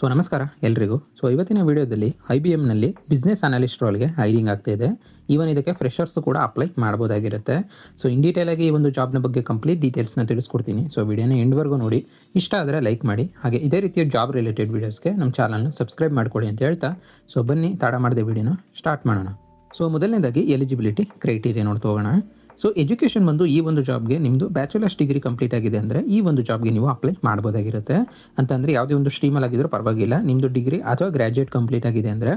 ನಮಸ್ಕಾರ ಎಲ್ರಿಗೂ. ಇವತ್ತಿನ ವಿಡಿಯೋದಲ್ಲಿ IBMನಲ್ಲಿ ಬಿಸ್ನೆಸ್ ಅನಾಲಿಸ್ಟ್ ರೋಲ್ಗೆ ಹೈರಿಂಗ್ ಆಗ್ತಾ ಇದೆ. ಈವನ್ ಇದಕ್ಕೆ ಫ್ರೆಷರ್ಸ್ ಕೂಡ ಅಪ್ಲೈ ಮಾಡ್ಬೋದಾಗಿರುತ್ತೆ. ಇನ್ ಡೀಟೇಲ್ ಆಗಿ ಈ ಒಂದು ಜಾಬ್ನ ಬಗ್ಗೆ ಕಂಪ್ಲೀಟ್ ಡೀಟೇಲ್ಸ್ನ ತಿಳಿಸ್ಕೊಡ್ತೀನಿ. ವಿಡಿಯೋನ ಎಂಡ್ವರೆಗೂ ನೋಡಿ. ಇಷ್ಟ ಆದರೆ ಲೈಕ್ ಮಾಡಿ, ಹಾಗೆ ಇದೇ ರೀತಿಯ ಜಾಬ್ ರಿಲೇಟೆಡ್ ವೀಡಿಯೋಸ್ಗೆ ನಮ್ಮ ಚಾನಲ್ನ ಸಬ್ಸ್ಕ್ರೈಬ್ ಮಾಡ್ಕೊಳ್ಳಿ ಅಂತ ಹೇಳ್ತಾ ಬನ್ನಿ ತಡ ಮಾಡದೆ ವಿಡಿಯೋನ ಸ್ಟಾರ್ಟ್ ಮಾಡೋಣ. ಮೊದಲನೇದಾಗಿ ಎಲಿಜಿಬಿಲಿಟಿ ಕ್ರೈಟೀರಿಯಾ ನೋಡ್ತಾ ಹೋಗೋಣ. ಎಜುಕೇಷನ್ ಬಂದು ಈ ಒಂದು ಜಾಬ್ಗೆ ನಿಮ್ಮದು ಬ್ಯಾಚುಲರ್ಸ್ ಡಿಗ್ರಿ ಕಂಪ್ಲೀಟ್ ಆಗಿದೆ ಅಂದರೆ ಈ ಒಂದು ಜಾಬ್ಗೆ ನೀವು ಅಪ್ಲೈ ಮಾಡ್ಬೋದಾಗಿರುತ್ತೆ. ಅಂತಂದರೆ ಯಾವುದೇ ಒಂದು ಸ್ಟ್ರೀಮಲ್ಲಿ ಆಗಿದ್ರೂ ಪರವಾಗಿಲ್ಲ, ನಿಮ್ಮದು ಡಿಗ್ರಿ ಅಥವಾ ಗ್ರ್ಯಾಜುಯೇಟ್ ಕಂಪ್ಲೀಟ್ ಆಗಿದೆ ಅಂದರೆ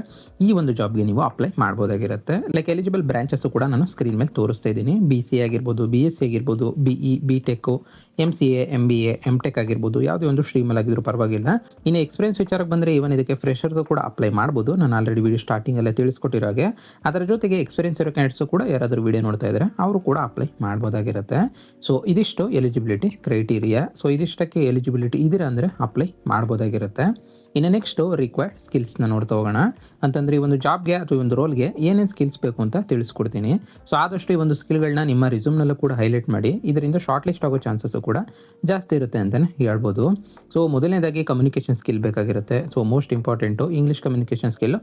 ಈ ಒಂದು ಜಾಬ್ಗೆ ನೀವು ಅಪ್ಲೈ ಮಾಡ್ಬೋದಾಗಿರುತ್ತೆ. ಲೈಕ್ ಎಲಿಜಿಬಲ್ ಬ್ರಾಂಚಸ್ಸು ಕೂಡ ನಾನು ಸ್ಕ್ರೀನ್ ಮೇಲೆ ತೋರಿಸ್ತಾ ಇದ್ದೀನಿ. BCA ಆಗಿರ್ಬೋದು, BSc ಆಗಿರ್ಬೋದು, BE, BTech, MCA, MBA, MTech ಆಗಿರ್ಬೋದು, ಯಾವುದೇ ಒಂದು ಸ್ಟ್ರೀಮಲ್ಲಿ ಆಗಿದ್ರೂ ಪರವಾಗಿಲ್ಲ. ಇನ್ನು ಎಕ್ಸ್ಪೀರಿಯನ್ಸ್ ವಿಚಾರಕ್ಕೆ ಬಂದರೆ ಇವನ್ ಇದಕ್ಕೆ ಫ್ರೆಷರ್ಸು ಕೂಡ ಅಪ್ಲೈ ಮಾಡ್ಬೋದು. ನಾನು ಆಲ್ರೆಡಿ ವಿಡಿಯೋ ಸ್ಟಾರ್ಟಿಂಗಲ್ಲೇ ತಿಳಿಸ್ಕೊಟ್ಟಿರೋ ಹಾಗೆ. ಅದರ ಜೊತೆಗೆ ಎಕ್ಸ್ಪೀರಿಯನ್ಸ್ ಇರೋ ಕ್ಯಾಂಡಿಡೇಟ್ಸು ಕೂಡ ಯಾರಾದರೂ ವಿಡಿಯೋ ನೋಡ್ತಾ ಇದ್ದಾರೆ ಅವರು ಕೂಡ ಅಪ್ಲೈ ಮಾಡ್ಬೋದಾಗಿರುತ್ತೆ. ಇದಿಷ್ಟು ಎಲಿಜಿಬಿಲಿಟಿ ಕ್ರೈಟೀರಿಯಾ. ಇದಿಷ್ಟಕ್ಕೆ ಎಲಿಜಿಬಿಲಿಟಿ ಇದ್ದೀರಾ ಅಂದರೆ ಅಪ್ಲೈ ಮಾಡ್ಬೋದಾಗಿರುತ್ತೆ. ಇನ್ನು ನೆಕ್ಸ್ಟು ರಿಕ್ವೈರ್ಡ್ ಸ್ಕಿಲ್ಸ್ನ ನೋಡ್ತಾ ಹೋಗೋಣ. ಅಂತಂದರೆ ಈ ಒಂದು ಜಾಬ್ಗೆ ಅಥವಾ ಒಂದು ರೋಲ್ಗೆ ಏನೇನು ಸ್ಕಿಲ್ಸ್ ಬೇಕು ಅಂತ ತಿಳಿಸ್ಕೊಡ್ತೀನಿ. ಆದಷ್ಟು ಈ ಒಂದು ಸ್ಕಿಲ್ಗಳನ್ನ ನಿಮ್ಮ ರಿಸ್ಯೂಮ್ನಲ್ಲೂ ಕೂಡ ಹೈಲೈಟ್ ಮಾಡಿ. ಇದರಿಂದ ಶಾರ್ಟ್ ಲಿಸ್ಟ್ ಆಗೋ ಚಾನ್ಸಸ್ಸು ಕೂಡ ಜಾಸ್ತಿ ಇರುತ್ತೆ ಅಂತಲೇ ಹೇಳ್ಬೋದು. ಮೊದಲನೇದಾಗಿ ಕಮ್ಯುನಿಕೇಷನ್ ಸ್ಕಿಲ್ ಬೇಕಾಗಿರುತ್ತೆ. Most important English communication skill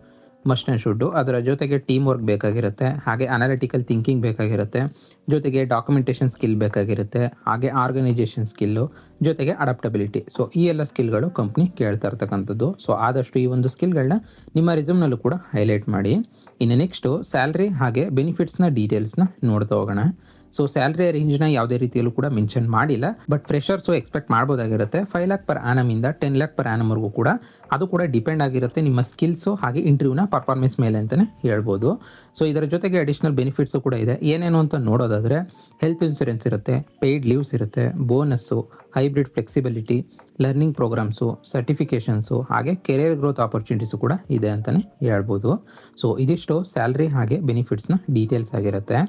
must and should. ಅದರ ಜೊತೆಗೆ ಟೀಮ್ ವರ್ಕ್ ಬೇಕಾಗಿರುತ್ತೆ, ಹಾಗೆ ಅನಾಲಿಟಿಕಲ್ ಥಿಂಕಿಂಗ್ ಬೇಕಾಗಿರುತ್ತೆ, ಜೊತೆಗೆ ಡಾಕ್ಯುಮೆಂಟೇಷನ್ ಸ್ಕಿಲ್ ಬೇಕಾಗಿರುತ್ತೆ, ಹಾಗೆ ಆರ್ಗನೈಜೇಷನ್ ಸ್ಕಿಲ್ಲು, ಜೊತೆಗೆ ಅಡಾಪ್ಟಬಿಲಿಟಿ. ಈ ಎಲ್ಲ ಸ್ಕಿಲ್ಗಳು ಕಂಪ್ನಿ ಕೇಳ್ತಾ ಇರ್ತಕ್ಕಂಥದ್ದು. ಆದಷ್ಟು ಈ ಒಂದು ಸ್ಕಿಲ್ಗಳನ್ನ ನಿಮ್ಮ ರಿಸ್ಯೂಮ್ನಲ್ಲೂ ಕೂಡ ಹೈಲೈಟ್ ಮಾಡಿ. ಇನ್ನು ನೆಕ್ಸ್ಟು ಸ್ಯಾಲ್ರಿ ಹಾಗೆ ಬೆನಿಫಿಟ್ಸ್ನ ಡೀಟೇಲ್ಸ್ನ ನೋಡ್ತಾ ಹೋಗೋಣ. ಸ್ಯಾಲ್ರಿ ರೇಂಜ್ನ ಯಾವುದೇ ರೀತಿಯಲ್ಲೂ ಕೂಡ ಮೆನ್ಷನ್ ಮಾಡಿಲ್ಲ, ಬಟ್ ಫ್ರೆಷರ್ಸು ಎಕ್ಸ್ಪೆಕ್ಟ್ ಮಾಡ್ಬೋದಾಗಿರುತ್ತೆ 5 lakh per annum ಇಂದ 10 lakh per annum ವರೆಗೂ ಕೂಡ. ಅದು ಕೂಡ ಡಿಪೆಂಡ್ ಆಗಿರುತ್ತೆ ನಿಮ್ಮ ಸ್ಕಿಲ್ಸು ಹಾಗೆ ಇಂಟರ್ವ್ಯೂನ ಪರ್ಫಾರ್ಮೆನ್ಸ್ ಮೇಲೆ ಅಂತಲೇ ಹೇಳ್ಬೋದು. ಇದರ ಜೊತೆಗೆ ಅಡಿಷ್ನಲ್ ಬೆನಿಫಿಟ್ಸು ಕೂಡ ಇದೆ. ಏನೇನು ಅಂತ ನೋಡೋದಾದರೆ ಹೆಲ್ತ್ ಇನ್ಸೂರೆನ್ಸ್ ಇರುತ್ತೆ, ಪೇಯ್ಡ್ ಲೀವ್ಸ್ ಇರುತ್ತೆ, bonus, hybrid flexibility, learning programmes, certifications, ಹಾಗೆ ಕೆರಿಯರ್ ಗ್ರೋತ್ ಆಪರ್ಚುನಿಟೀಸು ಕೂಡ ಇದೆ ಅಂತಲೇ ಹೇಳ್ಬೋದು. ಇದಿಷ್ಟು ಸ್ಯಾಲ್ರಿ ಹಾಗೆ ಬೆನಿಫಿಟ್ಸ್ನ ಡೀಟೇಲ್ಸ್ ಆಗಿರುತ್ತೆ.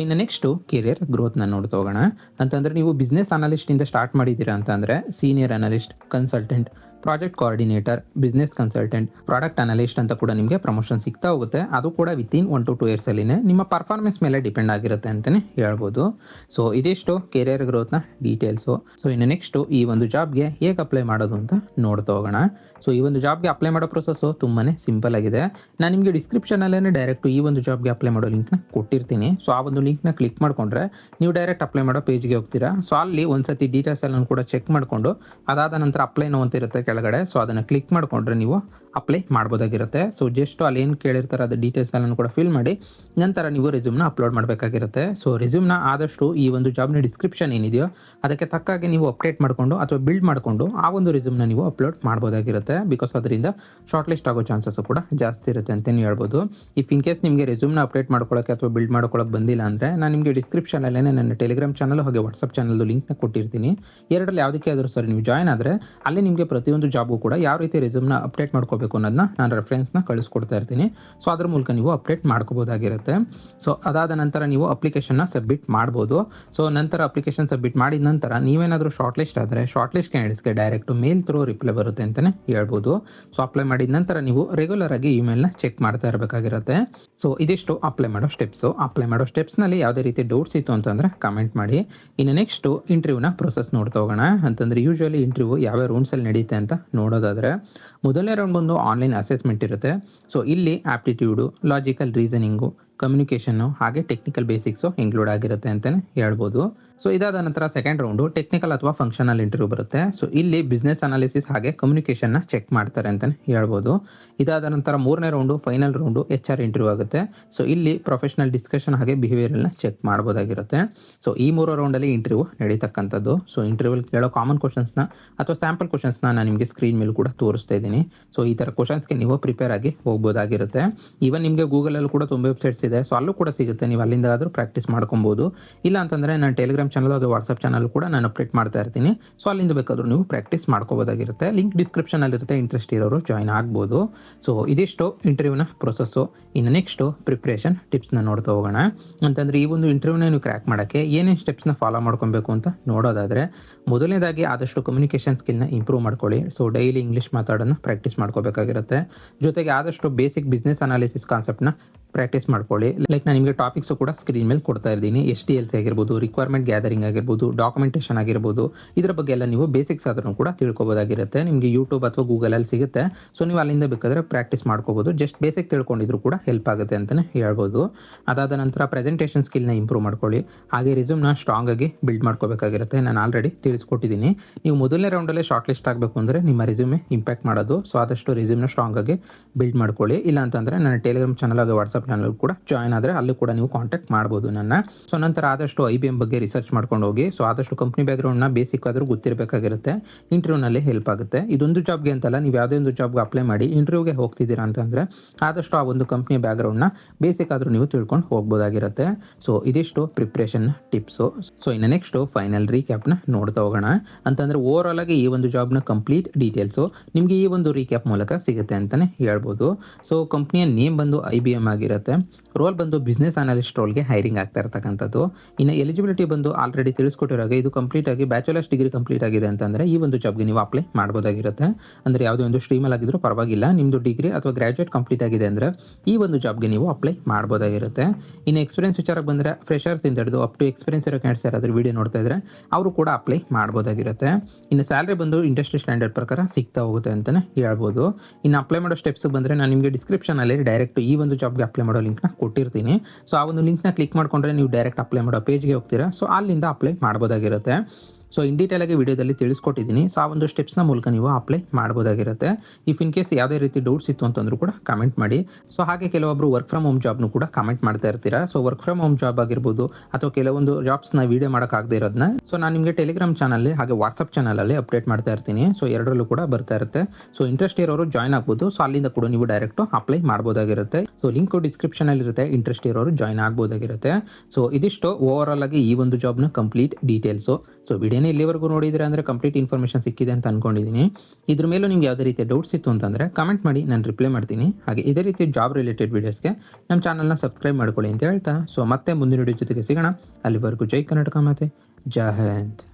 ಇನ್ನು ನೆಕ್ಸ್ಟು ಕೆರಿಯರ್ ಗ್ರೋತ್ನ ನೋಡ್ತಾ ಹೋಗೋಣ. ಅಂತಂದರೆ ನೀವು ಬಿಸ್ನೆಸ್ ಅನಾಲಿಸ್ಟಿಂದ ಸ್ಟಾರ್ಟ್ ಮಾಡಿದ್ದೀರಾ ಅಂತಂದರೆ senior analyst, consultant, project coordinator, business consultant, product analyst ಅಂತ ಕೂಡ ನಿಮಗೆ ಪ್ರಮೋಷನ್ ಸಿಗ್ತಾ ಹೋಗುತ್ತೆ. ಅದು ಕೂಡ ವಿತಿನ್ 1 to 2 yearsಲ್ಲಿನೇ ನಿಮ್ಮ ಪರ್ಫಾರ್ಮೆನ್ಸ್ ಮೇಲೆ ಡಿಪೆಂಡ್ ಆಗಿರುತ್ತೆ ಅಂತಲೇ ಹೇಳ್ಬೋದು. ಇದಿಷ್ಟು ಕೆರಿಯರ್ ಗ್ರೋತ್ನ ಡೀಟೇಲ್ಸು. ಇನ್ನು ನೆಕ್ಸ್ಟು ಈ ಒಂದು ಜಾಬ್ಗೆ ಹೇಗೆ ಅಪ್ಲೈ ಮಾಡೋದು ಅಂತ ನೋಡ್ತಾ ಹೋಗೋಣ. ಈ ಒಂದು ಜಾಬ್ಗೆ ಅಪ್ಲೈ ಮಾಡೋ ಪ್ರೊಸೆಸ್ಸು ತುಂಬಾ ಸಿಂಪಲ್ ಆಗಿದೆ. ನಾನು ನಿಮಗೆ ಡಿಸ್ಕ್ರಿಪ್ಷನಲ್ಲೇ ಡೈರೆಕ್ಟು ಈ ಒಂದು ಜಾಬ್ಗೆ ಅಪ್ಲೈ ಮಾಡೋ ಲಿಂಕ್ನ ಕೊಟ್ಟಿರ್ತೀನಿ. ಆ ಒಂದು ಲಿಂಕ್ನ ಕ್ಲಿಕ್ ಮಾಡಿಕೊಂಡ್ರೆ ನೀವು ಡೈರೆಕ್ಟ್ ಅಪ್ಲೈ ಮಾಡೋ ಪೇಜ್ಗೆ ಹೋಗ್ತೀರಾ. ಅಲ್ಲಿ ಒಂದ್ಸತಿ ಡೀಟೇಲ್ಸ್ ಎಲ್ಲ ಕೂಡ ಚೆಕ್ ಮಾಡಿಕೊಂಡು ಅದಾದ ನಂತರ ಅಪ್ಲೈ ನೋ ಅಂತ ಇರುತ್ತೆ ಕೆಳಗಡೆ. ಅದನ್ನು ಕ್ಲಿಕ್ ಮಾಡಿಕೊಂಡ್ರೆ ನೀವು ಅಪ್ಲೈ ಮಾಡ್ಬೋದಾಗಿರುತ್ತೆ. ಜಸ್ಟ್ ಅಲ್ಲಿ ಏನು ಕೇಳಿರ್ತಾರೆ ಅದು ಡೀಟೇಲ್ಸ್ ಎಲ್ಲ ಕೂಡ ಫಿಲ್ ಮಾಡಿ ನಂತರ ನೀವು ರೆಸ್ಯೂಮ್ನ ಅಪ್ಲೋಡ್ ಮಾಡಬೇಕಾಗಿರುತ್ತೆ. ರೆಸ್ಯೂಮ್ನ ಆದಷ್ಟು ಈ ಒಂದು ಜಾಬ್ನ ಡಿಸ್ಕ್ರಿಪ್ಷನ್ ಏನಿದೆಯೋ ಅದಕ್ಕೆ ತಕ್ಕಾಗಿ ನೀವು ಅಪ್ಡೇಟ್ ಮಾಡಿಕೊಂಡು ಅಥವಾ ಬಿಲ್ಡ್ ಮಾಡಿಕೊಂಡು ಆ ಒಂದು ರೆಸ್ಯೂಮ್ನ ನೀವು ಅಪ್ಲೋಡ್ ಮಾಡ್ಬೋದಾಗಿರುತ್ತೆ. ಬಿಕಾಸ್ ಅದರಿಂದ ಶಾರ್ಟ್ ಲಿಸ್ಟ್ ಆಗೋ ಚಾನ್ಸಸ್ ಕೂಡ ಜಾಸ್ತಿ ಇರುತ್ತೆ ಅಂತಲೇ ಹೇಳ್ಬೋದು. ಇನ್ ಕೇಸ್ ನಿಮಗೆ ರೆಸ್ಯೂಮ್ನ ಅಪ್ಡೇಟ್ ಮಾಡ್ಕೊಳ್ಳೋಕ್ಕೆ ಅಥವಾ ಬಿಲ್ಡ್ ಮಾಡ್ಕೊಳ್ಳೋಕೆ ಬಂದಿಲ್ಲ ಅಂದರೆ ನಾನು ನಿಮಗೆ ಡಿಸ್ಕ್ರಿಪ್ಷನಲ್ಲೇ ನನ್ನ ಟೆಲಿಗ್ರಾಮ್ ಚಾನಲ್ ಹಾಗೆ ವಾಟ್ಸಪ್ ಚಾನಲ್ದು ಲಿಂಕ್ನ ಕೊಟ್ಟಿರ್ತೀನಿ. ಎರಡರಲ್ಲಿ ಯಾವುದಕ್ಕೆ ಆದರೂ ಸರಿ ನೀವು ಜಾಯ್ನ್ ಆದರೆ ಅಲ್ಲಿ ನಿಮಗೆ ಪ್ರತಿಯೊಂದು ಜಾಬ್ಗೂ ಕೂಡ ಯಾವ ರೀತಿ ರೆಸ್ಯೂಮ್ನ ಅಪ್ಡೇಟ್ ಮಾಡ್ಕೋಬೇಕು ಅನ್ನೋದನ್ನ ನಾನು ರೆಫರೆನ್ಸ್ನ ಕಳಿಸ್ಕೊಡ್ತಾ ಇರ್ತೀನಿ. ಅದ್ರ ಮೂಲಕ ನೀವು ಅಪ್ಡೇಟ್ ಮಾಡ್ಕೋಬೋದಾಗಿರುತ್ತೆ. ಅದಾದ ನಂತರ ನೀವು ಅಪ್ಲಿಕೇಶನ್ನ ಸಬ್ಮಿಟ್ ಮಾಡ್ಬೋದು. ನಂತರ ಅಪ್ಲಿಕೇಶನ್ ಸಬ್ಮಿಟ್ ಮಾಡಿದ ನಂತರ ನೀವೇನಾದರೂ ಶಾರ್ಟ್ ಲಿಸ್ಟ್ ಆದರೆ ಶಾರ್ಟ್ ಲಿಸ್ಟ್ ಕ್ಯಾಂಡಿಡೇಟ್ಸ್ಗೆ ಡೈರೆಕ್ಟ್ ಮೇಲ್ ಥ್ರೂ ರಿಪ್ಲೈ ಬರುತ್ತೆ ಅಂತಲೇ ಹೇಳ್ಬೋದು. ಅಪ್ಲೈ ಮಾಡಿದ ನಂತರ ನೀವು ರೆಗ್ಯುಲರ್ ಆಗಿ ಇಮೇಲ್ನ ಚೆಕ್ ಮಾಡ್ತಾ ಇರಬೇಕಾಗಿರುತ್ತೆ. ಇದಿಷ್ಟು ಅಪ್ಲೈ ಮಾಡೋ ಸ್ಟೆಪ್ಸು. ಅಪ್ಲೈ ಮಾಡೋ ಸ್ಟೆಪ್ಸ್ನಲ್ಲಿ ಯಾವುದೇ ರೀತಿ ಡೌಟ್ಸ್ ಇತ್ತು ಅಂತಂದರೆ ಕಮೆಂಟ್ ಮಾಡಿ. ಇನ್ನು ನೆಕ್ಸ್ಟು ಇಂಟರ್ವ್ಯೂನ ಪ್ರೊಸೆಸ್ ನೋಡ್ತಾ ಹೋಗೋಣ. ಅಂತಂದರೆ ಯೂಶುವಲಿ ಇಂಟರ್ವ್ಯೂ ಯಾವ ರೌಂಡ್ಸಲ್ಲಿ ನಡೆಯುತ್ತೆ ಅಂತ ನೋಡೋದಾದರೆ ಮೊದಲನೇ ರೌಂಡ್ ಬಂದು ಆನ್ಲೈನ್ ಅಸೆಸ್ಮೆಂಟ್ ಇರುತ್ತೆ. ಇಲ್ಲಿ ಆಪ್ಟಿಟ್ಯೂಡು, ಲಾಜಿಕಲ್ ರೀಸನಿಂಗು, ಕಮ್ಯುನಿಕೇಷನ್ನು ಹಾಗೆ ಟೆಕ್ನಿಕಲ್ ಬೇಸಿಕ್ಸು ಇನ್ಕ್ಲೂಡ್ ಆಗಿರುತ್ತೆ ಅಂತಲೇ ಹೇಳ್ಬೋದು. ಇದಾದ ನಂತರ ಸೆಕೆಂಡ್ ರೌಂಡು ಟೆಕ್ನಿಕಲ್ ಅಥವಾ ಫಂಕ್ಷನಲ್ ಇಂಟರ್ವ್ಯೂ ಬರುತ್ತೆ. ಇಲ್ಲಿ ಬಿಸ್ನೆಸ್ ಅನಾಲಿಸಿಸ್ ಹಾಗೆ ಕಮ್ಯುನಿಕೇಷನ್ನ ಚೆಕ್ ಮಾಡ್ತಾರೆ ಅಂತಲೇ ಹೇಳ್ಬೋದು. ಇದಾದ ನಂತರ ಮೂರನೇ round final round HR interview ಆಗುತ್ತೆ. ಇಲ್ಲಿ ಪ್ರೊಫೆಷನಲ್ ಡಿಸ್ಕಷನ್ ಹಾಗೆ ಬಿಹೇವಿಯರಲ್ನ ಚೆಕ್ ಮಾಡ್ಬೋದಾಗಿರುತ್ತೆ. ಈ 3 ರೌಂಡಲ್ಲಿ ಇಂಟರ್ವ್ಯೂ ನಡೀತಕ್ಕಂಥದ್ದು. ಇಂಟರ್ವ್ಯೂಲ್ ಕೇಳೋ ಕಾಮನ್ ಕ್ವಶನ್ಸ್ನ ಅಥವಾ ಸ್ಯಾಂಪಲ್ ಕ್ವಶನ್ಸ್ನ ನಾನು ನಿಮಗೆ ಸ್ಕ್ರೀನ್ ಮೇಲೆ ಕೂಡ ತೋರಿಸ್ತಾ ಇದ್ದೀನಿ. ಈ ಥರ ಕ್ವಶನ್ಸ್ಗೆ ನೀವು ಪ್ರಿಪೇರ್ ಆಗಿ ಹೋಗ್ಬೋದಾಗಿರುತ್ತೆ. ಈವನ್ ನಿಮಗೆ ಗೂಗಲಲ್ಲೂ ಕೂಡ ತುಂಬ ವೆಬ್ಸೈಟ್ಸ್ ಇದೆ. ಅಲ್ಲೂ ಕೂಡ ಸಿಗುತ್ತೆ, ನೀವು ಅಲ್ಲಿಂದ ಆದರೂ ಪ್ರಾಕ್ಟೀಸ್ ಮಾಡ್ಕೊಬೋದು. ಇಲ್ಲ ಅಂತಂದರೆ ನಾನು ಟೆಲಿಗ್ರಾಮ್ ಚಾನಲ್ ಅದು ವಾಟ್ಸಪ್ ಚಾನಲ್ ಕೂಡ ನಾನು ಅಪ್ಡೇಟ್ ಮಾಡ್ತಾ ಇರ್ತೀನಿ. ಅಲ್ಲಿಂದ ಬೇಕಾದರೂ ನೀವು ಪ್ರಾಕ್ಟೀಸ್ ಮಾಡ್ಕೋಬೋದಾಗಿರುತ್ತೆ. ಲಿಂಕ್ ಡಿಸ್ಕ್ರಿಪ್ಷನಲ್ಲಿರುತ್ತೆ, ಇಂಟ್ರೆಸ್ಟ್ ಇರೋರು ಜಾಯ್ನ್ ಆಗ್ಬೋದು. ಇದಿಷ್ಟು ಇಂಟರ್ವ್ಯೂನ ಪ್ರೊಸೆಸ್ಸು. ಇನ್ನು ನೆಕ್ಸ್ಟು ಪ್ರಿಪ್ರೇಷನ್ ಟಿಪ್ಸ್ನ ನೋಡ್ತಾ ಹೋಗೋಣ. ಅಂತಂದರೆ ಈ ಒಂದು ಇಂಟರ್ವ್ಯೂನ ನೀವು ಕ್ರ್ಯಾಕ್ ಮಾಡೋಕ್ಕೆ ಏನೇನು ಸ್ಟೆಪ್ಸ್ನ ಫಾಲೋ ಮಾಡ್ಕೊಬೇಕು ಅಂತ ನೋಡೋದಾದರೆ ಮೊದಲನೇದಾಗಿ ಆದಷ್ಟು ಕಮ್ಯುನಿಕೇಷನ್ ಸ್ಕಿಲ್ನ ಇಂಪ್ರೂವ್ ಮಾಡ್ಕೊಳ್ಳಿ. ಡೈಲಿ ಇಂಗ್ಲೀಷ್ ಮಾತಾಡೋದನ್ನ ಪ್ರಾಕ್ಟೀಸ್ ಮಾಡ್ಕೋಬೇಕಾಗಿರುತ್ತೆ. ಜೊತೆಗೆ ಆದಷ್ಟು ಬೇಸಿಕ್ ಬಿಸ್ನೆಸ್ ಅನಾಲಿಸಿಸ್ ಕಾನ್ಸೆಪ್ಟ್ನ ಪ್ರಾಕ್ಟೀಸ್ ಮಾಡ್ಕೊಳ್ಳಿ. ಲೈಕ್ ನಾನು ನಿಮಗೆ ಟಾಪಿಕ್ಸು ಕೂಡ ಸ್ಕ್ರೀನ್ ಮೇಲೆ ಕೊಡ್ತಾ ಇದ್ದೀನಿ. SDLC ಆಗಿರ್ಬೋದು, ರಿಕ್ವೈರ್ಮೆಂಟ್ ಗ್ಯಾದರಿಂಗ್ ಆಗಿರ್ಬೋದು, ಡಾಕ್ಯುಮೆಂಟೇಷನ್ ಆಗಿರ್ಬೋದು, ಇದರ ಬಗ್ಗೆ ಎಲ್ಲ ನೀವು ಬೇಸಿಕ್ಸ್ ಆದ್ರೂ ಕೂಡ ತಿಳ್ಕೊಬೋದಾಗಿರುತ್ತೆ. ನಿಮಗೆ ಯೂಟ್ಯೂಬ್ ಅಥವಾ ಗೂಗಲಲ್ಲಿ ಸಿಗುತ್ತೆ. ಸೊ ನೀವು ಅಲ್ಲಿಂದ ಬೇಕಾದರೆ ಪ್ರಾಕ್ಟೀಸ್ ಮಾಡ್ಕೋಬೋದು. ಜಸ್ಟ್ ಬೇಸಿಕ್ ತಿಳ್ಕೊಂಡಿದ್ರು ಕೂಡ ಹೆಲ್ಪ್ ಆಗುತ್ತೆ ಅಂತಲೇ ಹೇಳ್ಬೋದು. ಅದಾದ ನಂತರ ಪ್ರೆಸೆಂಟೇಷನ್ ಸ್ಕಿಲ್ನ ಇಂಪ್ರೂವ್ ಮಾಡ್ಕೊಳ್ಳಿ. ಹಾಗೆ ರಿಸ್ಯೂಮ್ನ ಸ್ಟ್ರಾಂಗ್ ಆಗಿ ಬಿಲ್ಡ್ ಮಾಡ್ಕೋಬೇಕಾಗಿರುತ್ತೆ. ನಾನು ಆಲ್ರೆಡಿ ತಿಳಿಸ್ಕೊಟ್ಟಿದ್ದೀನಿ. ನೀವು ಮೊದಲನೇ ರೌಂಡಲ್ಲೇ ಶಾರ್ಟ್ ಲಿಸ್ಟ್ ಆಗಬೇಕು ಅಂದರೆ ನಿಮ್ಮ ರಿಸ್ಯೂಮೆ ಇಂಪ್ಯಾಕ್ಟ್ ಮಾಡೋದು. ಸೊ ಆದಷ್ಟು ರಿಸ್ಯೂಮ್ನ ಸ್ಟ್ರಾಂಗ್ ಆಗಿ ಬಿಲ್ಡ್ ಮಾಡ್ಕೊಳ್ಳಿ. ಇಲ್ಲ ಅಂತಂದರೆ ನನ್ನ ಟೆಲಿಗ್ರಾಮ್ ಚಾನಲ್ ಹಾಗೂ ವಾಟ್ಸಪ್ ಚಾನಲ್ ಕೂಡ ಜಾಯ್ನ್ ಆದರೆ ಅಲ್ಲೂ ಕೂಡ ನೀವು ಕಾಂಟ್ಯಾಕ್ಟ್ ಮಾಡ್ಬೋದು ನನ್ನ. ಸೊ ನಂತರ ಆದಷ್ಟು IBM ಬಗ್ಗೆ ರಿಸರ್ಚ್ ಮಾಡ್ಕೊಂಡು ಹೋಗಿ. ಸೊ ಆದಷ್ಟು ಕಂಪ್ನಿ ಬ್ಯಾಕ್ಗ್ರೌಂಡ್ನ ಬೇಸಿಕ್ ಆದರೂ ಗೊತ್ತಿರಬೇಕಾಗಿರುತ್ತೆ. ಇಂಟರ್ವ್ಯೂನಲ್ಲಿ ಹೆಲ್ಪ್ ಆಗುತ್ತೆ. ಇದೊಂದು ಜಾಬ್ಗೆ ಅಂತಲ್ಲ, ನೀವು ಯಾವುದೇ ಒಂದು ಜಾಬ್ಗೆ ಅಪ್ಲೈ ಮಾಡಿ ಇಂಟರ್ವ್ಯೂಗೆ ಹೋಗ್ತಿದ್ದೀರಾ ಅಂತಂದರೆ ಆದಷ್ಟು ಆ ಒಂದು ಕಂಪ್ನಿಯ ಬ್ಯಾಕ್ಗ್ರೌಂಡ್ನ ಬೇಸಿಕ್ ಆದರೂ ನೀವು ತಿಳ್ಕೊಂಡು ಹೋಗ್ಬೋದಾಗಿರುತ್ತೆ. ಸೊ ಇದಿಷ್ಟು ಪ್ರಿಪ್ರೇಷನ್ ಟಿಪ್ಸು. ಸೊ ಇನ್ನು ನೆಕ್ಸ್ಟು ಫೈನಲ್ ರೀಕ್ಯಾಪ್ನ ನೋಡ್ತಾ ಹೋಗೋಣ. ಅಂತಂದರೆ ಓವರ್ ಆಲ್ ಆಗಿ ಈ ಒಂದು ಜಾಬ್ನ ಕಂಪ್ಲೀಟ್ ಡೀಟೇಲ್ಸು ನಿಮಗೆ ಈ ಒಂದು ರೀಕ್ಯಾಪ್ ಮೂಲಕ ಸಿಗುತ್ತೆ ಅಂತಲೇ ಹೇಳ್ಬೋದು. ಸೊ ಕಂಪ್ನಿಯ ನೇಮ್ ಬಂದು IBM ಆಗಿರುತ್ತೆ. ರೋಲ್ ಬಂದು ಬಿಸ್ನೆಸ್ ಅನಾಲಿಸ್ಟ್ ರೋಲ್ಗೆ ಹೈರಿಂಗ್ ಆಗ್ತಾ ಇರ್ತಕ್ಕಂಥದ್ದು. ಇನ್ನು ಎಲಿಜಿಬಿಲಿಟಿ ಬಂದು ಆಲ್ರೆಡಿ ತಿಳಿಸ್ಕೊಟ್ಟಿರೋಗೆ ಇದು ಕಂಪ್ಲೀಟ್ ಆಗಿ ಬ್ಯಾಚುಲರ್ಸ್ ಡಿಗ್ರಿ ಕಂಪ್ಲೀಟ್ ಆಗಿದೆ ಅಂತಂದರೆ ಈ ಒಂದು ಜಾಬ್ಗೆ ನೀವು ಅಪ್ಲೈ ಮಾಡ್ಬೋದಾಗಿರುತ್ತೆ. ಅಂದರೆ ಯಾವುದೇ ಒಂದು ಸ್ಟ್ರೀಮಲ್ಲಿ ಆಗಿದ್ರೂ ಪರವಾಗಿಲ್ಲ, ನಿಮ್ಮದು ಡಿಗ್ರಿ ಅಥವಾ ಗ್ರಾಜುಯೇಟ್ ಕಂಪ್ಲೀಟ್ ಆಗಿದೆ ಅಂದರೆ ಈ ಒಂದು ಜಾಬ್ಗೆ ನೀವು ಅಪ್ಲೈ ಮಾಡ್ಬೋದಾಗಿರುತ್ತೆ. ಇನ್ನು ಎಕ್ಸ್ಪೀರಿಯನ್ಸ್ ವಿಚಾರಕ್ಕೆ ಬಂದರೆ ಫ್ರೆಷರ್ಸ್ ಇಂದ ಹಿಡಿದು ಅಪ್ ಟು ಎಕ್ಸ್ಪೀರಿಯನ್ಸ್ ಇರೋ ಕ್ಯಾಂಡಿಡೇಟ್ಸ್ ಯಾರಾದರೂ ವಿಡಿಯೋ ನೋಡ್ತಾ ಇದ್ರೆ ಅವರು ಕೂಡ ಅಪ್ಲೈ ಮಾಡ್ಬೋದಾಗಿರುತ್ತೆ. ಇನ್ನು ಸ್ಯಾಲ್ರಿ ಬಂದು ಇಂಡಸ್ಟ್ರಿ ಸ್ಟ್ಯಾಂಡರ್ಡ್ ಪ್ರಕಾರ ಸಿಗ್ತಾ ಹೋಗುತ್ತೆ ಅಂತಲೇ ಹೇಳ್ಬೋದು. ಇನ್ನು ಅಪ್ಲೈ ಮಾಡೋ ಸ್ಟೆಪ್ಸ್ ಬಂದರೆ ನಾನು ನಿಮಗೆ ಡಿಸ್ಕ್ರಿಪ್ಷನಲ್ಲಿ ಡೈರೆಕ್ಟ್ ಈ ಒಂದು ಜಾಬ್ಗೆ ಅಪ್ಲೈ ಮಾಡೋ ಲಿಂಕ್ನ ಕೊಟ್ಟಿರ್ತೀನಿ. ಸೊ ಆ ಒಂದು ಲಿಂಕ್ನ ಕ್ಲಿಕ್ ಮಾಡ್ಕೊಂಡ್ರೆ ನೀವು ಡೈರೆಕ್ಟ್ ಅಪ್ಲೈ ಮಾಡೋ ಪೇಜ್ಗೆ ಹೋಗ್ತೀರಾ. ಸೊ ಅಲ್ಲಿಂದ ಅಪ್ಲೈ ಮಾಡ್ಬೋದಾಗಿರುತ್ತೆ. ಸೊ ಇನ್ ಡೀಟೇಲ್ ಆಗಿ ವಿಡಿಯೋದಲ್ಲಿ ತಿಳಿಸ್ಕೊಟ್ಟಿದ್ದೀನಿ. ಸೊ ಆ ಒಂದು ಸ್ಟೆಪ್ಸ್ನ ಮೂಲಕ ನೀವು ಅಪ್ಲೈ ಮಾಡ್ಬೋದಾಗಿರುತ್ತೆ. ಇಫ್ ಇನ್ ಕೇಸ್ ಯಾವುದೇ ರೀತಿ ಡೌಟ್ಸ್ ಇತ್ತು ಅಂತಂದ್ರೂ ಕೂಡ ಕಮೆಂಟ್ ಮಾಡಿ. ಸೊ ಹಾಗೆ ಕೆಲವೊಬ್ಬರು ವರ್ಕ್ ಫ್ರಮ್ ಹೋಮ್ ಜಾಬ್ನು ಕೂಡ ಕಮೆಂಟ್ ಮಾಡ್ತಾ ಇರ್ತೀರಾ. So work from home job ಆಗಿರ್ಬೋದು ಅಥವಾ ಕೆಲವೊಂದು ಜಾಬ್ಸ್ನ ವಿಡಿಯೋ ಮಾಡೋಕ್ಕಾಗದೇ ಇರೋದನ್ನ ಸೊ ನಾನು ನಿಮಗೆ ಟೆಲಿಗ್ರಾಮ್ ಚಾನಲ್ಲಿ ಹಾಗೆ ವಾಟ್ಸಪ್ ಚಾನಲಲ್ಲಿ ಅಪ್ಡೇಟ್ ಮಾಡ್ತಾ ಇರ್ತೀನಿ. ಸೊ ಎರಡರಲ್ಲೂ ಕೂಡ ಬರ್ತಾ ಇರುತ್ತೆ. ಸೊ ಇಂಟ್ರೆಸ್ಟ್ ಇರೋರು ಜಾಯ್ನ್ ಆಗ್ಬೋದು. ಸೊ ಅಲ್ಲಿಂದ ಕೂಡ ನೀವು ಡೈರೆಕ್ಟ್ ಅಪ್ಲೈ ಮಾಡ್ಬೋದಾಗಿರುತ್ತೆ. ಸೊ ಲಿಂಕ್ ಡಿಸ್ಕ್ರಿಪ್ಷನಲ್ಲಿ ಇರುತ್ತೆ. ಇಂಟ್ರೆಸ್ಟ್ ಇರೋರು ಜಾಯ್ನ್ ಆಗ್ಬೋದಾಗಿರುತ್ತೆ. ಸೊ ಇದಿಷ್ಟು ಓವರ್ ಆಲ್ ಆಗಿ ಈ ಒಂದು ಜಾಬ್ನ ಕಂಪ್ಲೀಟ್ ಡೀಟೇಲ್ಸು. ಸೊ ವಿಡಿಯೋನ ಇಲ್ಲಿವರೆಗೂ ನೋಡಿದ್ರೆ ಅಂದರೆ ಕಂಪ್ಲೀಟ್ ಇನ್ಫಾರ್ಮೇಷನ್ ಸಿಕ್ಕಿದೆ ಅಂತ ಅನ್ಕೊಂಡಿದ್ದೀನಿ. ಇದ್ರ ಮೇಲೂ ನಿಮ್ಗೆ ಯಾವುದೇ ರೀತಿಯ ಡೌಟ್ಸ್ ಇತ್ತು ಅಂತಂದರೆ ಕಮೆಂಟ್ ಮಾಡಿ, ನಾನು ರಿಪ್ಲೈ ಮಾಡ್ತೀನಿ. ಹಾಗೆ ಇದೇ ರೀತಿ ಜಾಬ್ ರಿಲೇಟೆಡ್ ವೀಡಿಯೋಸ್ಗೆ ನಮ್ಮ ಚಾನಲ್ನ ಸಬ್ಸ್ಕ್ರೈಬ್ ಮಾಡ್ಕೊಳ್ಳಿ ಅಂತ ಹೇಳ್ತಾ, ಸೊ ಮತ್ತೆ ಮುಂದಿನ ವಿಡಿಯೋ ಜೊತೆಗೆ ಸಿಗೋಣ. ಅಲ್ಲಿವರೆಗೂ ಜೈ ಕರ್ನಾಟಕ, ಮತ್ತೆ ಜೈ ಹಿಂದ್.